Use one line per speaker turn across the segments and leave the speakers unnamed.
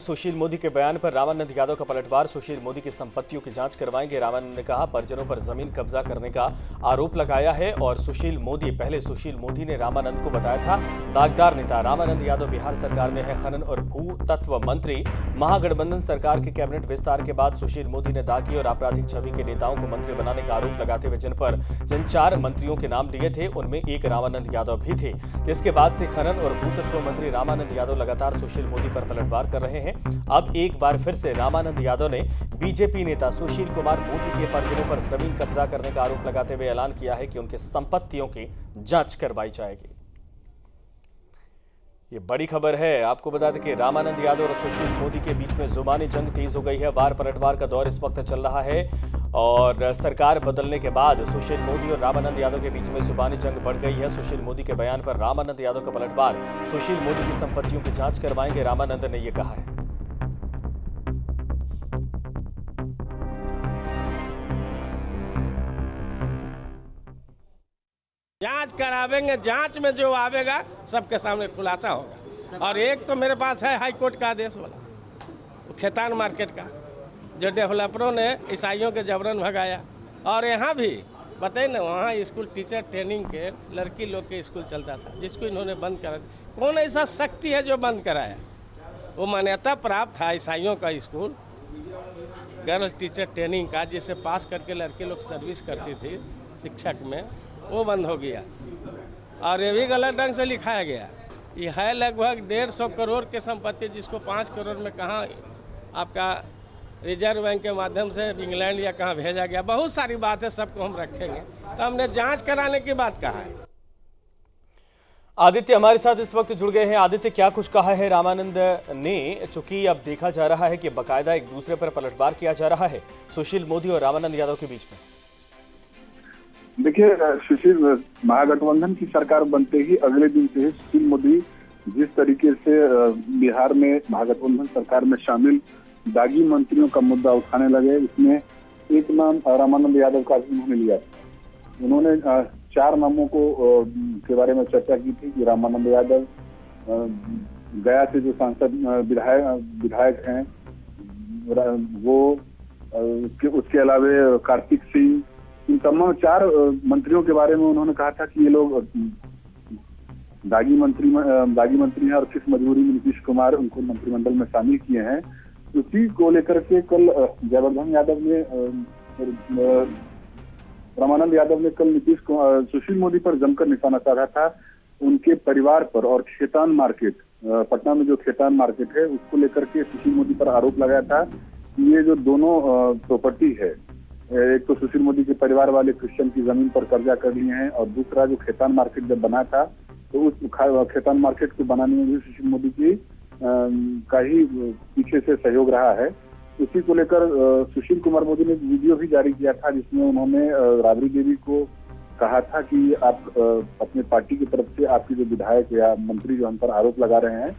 सुशील मोदी के बयान पर रामानंद यादव का पलटवार। सुशील मोदी की संपत्तियों की जांच करवाएंगे। रामानंद ने कहा, परिजनों पर जमीन कब्जा करने का आरोप लगाया है और सुशील मोदी ने रामानंद को बताया था दागदार नेता। रामानंद यादव बिहार सरकार में है खनन और भू तत्व मंत्री। महागठबंधन सरकार के कैबिनेट विस्तार के बाद सुशील मोदी ने दागी और आपराधिक छवि के नेताओं को मंत्री बनाने का आरोप लगाते हुए जिन 4 मंत्रियों के नाम लिए थे उनमें एक रामानंद यादव भी थे। जिसके बाद से खनन और भूतत्व मंत्री रामानंद यादव लगातार सुशील मोदी पर पलटवार कर रहे हैं। अब एक बार फिर से रामानंद यादव ने बीजेपी नेता सुशील कुमार मोदी के परिजनों पर जमीन कब्जा करने का आरोप लगाते हुए ऐलान किया है कि उनकी संपत्तियों की जांच करवाई जाएगी। ये बड़ी खबर है। आपको बता दें कि रामानंद यादव और सुशील मोदी के बीच में जुबानी जंग तेज हो गई है। वार पलटवार का दौर इस वक्त चल रहा है और सरकार बदलने के बाद सुशील मोदी और रामानंद यादव के बीच में जुबानी जंग बढ़ गई है। सुशील मोदी के बयान पर रामानंद यादव का पलटवार। सुशील मोदी की संपत्तियों की जांच करवाएंगे, रामानंद ने यह कहा है।
जांच करावेंगे, जांच में जो आवेगा सबके सामने खुलासा होगा। और एक तो मेरे पास है हाई कोर्ट का आदेश वाला, खेतान मार्केट का, जो डेवलपरों ने ईसाइयों के जबरन भगाया। और यहाँ भी बताइए ना, वहाँ स्कूल टीचर ट्रेनिंग के लड़की लोग के स्कूल चलता था, जिसको इन्होंने बंद करा। कौन ऐसा शक्ति है जो बंद कराया? वो मान्यता प्राप्त था ईसाइयों का स्कूल, गर्ल्स टीचर ट्रेनिंग का, जिससे पास करके लड़की लोग सर्विस करती थी शिक्षक में, वो बंद हो गया। और ये भी गलत ढंग से लिखाया गया। ये है लगभग 150 करोड़ के संपत्ति, जिसको 5 करोड़ में कहाँ आपका रिजर्व बैंक के माध्यम से इंग्लैंड या कहाँ भेजा गया। बहुत सारी बातें सबको हम रखेंगे, तो हमने जांच कराने की बात कहा है।
आदित्य हमारे साथ इस वक्त जुड़ गए हैं। आदित्य, क्या कुछ कहा है रामानंद ने? चूंकि अब देखा जा रहा है कि बाकायदा एक दूसरे पर पलटवार किया जा रहा है सुशील मोदी और रामानंद यादव के बीच में।
देखिए, सुशील महागठबंधन की सरकार बनते ही अगले दिन से ही सुशील मोदी जिस तरीके से बिहार में महागठबंधन सरकार में शामिल दागी मंत्रियों का मुद्दा उठाने लगे, इसमें एक नाम रामानंद यादव का भी उन्होंने लिया। उन्होंने 4 नामों को के बारे में चर्चा की थी कि रामानंद यादव, गया से जो सांसद विधायक हैं वो, उसके अलावा कार्तिक सिंह, इन तमाम 4 मंत्रियों के बारे में उन्होंने कहा था कि ये लोग दागी मंत्री हैं और किस मजबूरी में नीतीश कुमार उनको मंत्रिमंडल में शामिल किए हैं। उसी को लेकर के कल रामानंद यादव ने कल सुशील मोदी पर जमकर निशाना साधा था। उनके परिवार पर और खेतान मार्केट, पटना में जो खेतान मार्केट है, उसको लेकर के सुशील मोदी पर आरोप लगाया था कि ये जो दोनों प्रॉपर्टी है, एक तो सुशील मोदी के परिवार वाले क्रिश्चियन की जमीन पर कब्जा कर लिए हैं और दूसरा जो खेतान मार्केट जब बना था तो उस खेतान मार्केट को बनाने में भी सुशील मोदी की का ही पीछे से सहयोग रहा है। उसी को लेकर सुशील कुमार मोदी ने वीडियो भी जारी किया था, जिसमें उन्होंने राबड़ी देवी को कहा था कि आप अपने पार्टी की तरफ से आपके जो विधायक या मंत्री जो हम पर आरोप लगा रहे हैं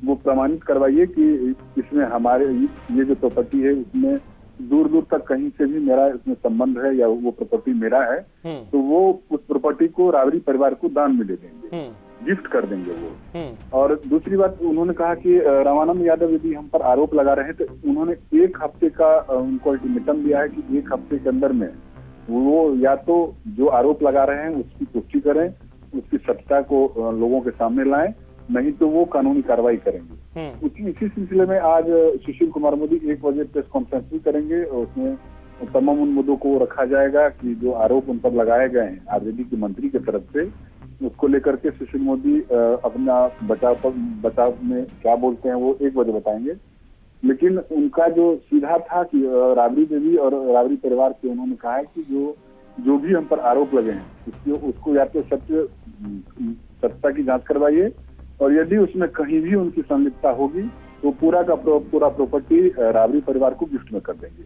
वो प्रमाणित करवाइए कि इसमें हमारे ये जो प्रॉपर्टी है उसमें दूर दूर तक कहीं से भी मेरा इसमें संबंध है या वो प्रॉपर्टी मेरा है, तो वो उस प्रॉपर्टी को राबड़ी परिवार को दान में दे देंगे, गिफ्ट कर देंगे वो। और दूसरी बात उन्होंने कहा कि रामानंद यादव यदि हम पर आरोप लगा रहे हैं तो उन्होंने 1 हफ्ते का उनको अल्टीमेटम दिया है कि 1 हफ्ते के अंदर में वो या तो जो आरोप लगा रहे हैं उसकी पुष्टि करें, उसकी सत्यता को लोगों के सामने लाएं, नहीं तो वो कानूनी कार्रवाई करेंगे। इसी सिलसिले में आज सुशील कुमार मोदी 1 बजे प्रेस कॉन्फ्रेंस भी करेंगे और उसमें तमाम उन मुद्दों को रखा जाएगा कि जो आरोप उन पर लगाए गए हैं आरजेडी के मंत्री की तरफ से, उसको लेकर के सुशील मोदी अपना बचाव में क्या बोलते हैं वो 1 बजे बताएंगे। लेकिन उनका जो सीधा था कि राबड़ी देवी और राबड़ी परिवार से उन्होंने कहा है कि जो भी हम पर आरोप लगे हैं उसको या तो सत्यता की जांच करवाइए और यदि उसमें कहीं भी उनकी संलिप्तता होगी तो पूरा प्रॉपर्टी राबड़ी परिवार को गिफ्ट में कर देंगे।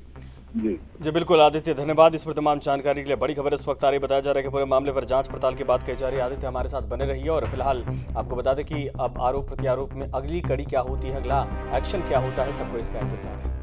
जी बिल्कुल आदित्य, धन्यवाद इस पर तमाम जानकारी के लिए। बड़ी खबर इस वक्त आ रही, बताया जा रहा है कि पूरे मामले पर जांच पड़ताल की बात कही जा रही है। आदित्य हमारे साथ बने रहिए और फिलहाल आपको बता दें कि अब आरोप प्रत्यारोप में अगली कड़ी क्या होती है, अगला एक्शन क्या होता है, सबको इसका इंतजार है।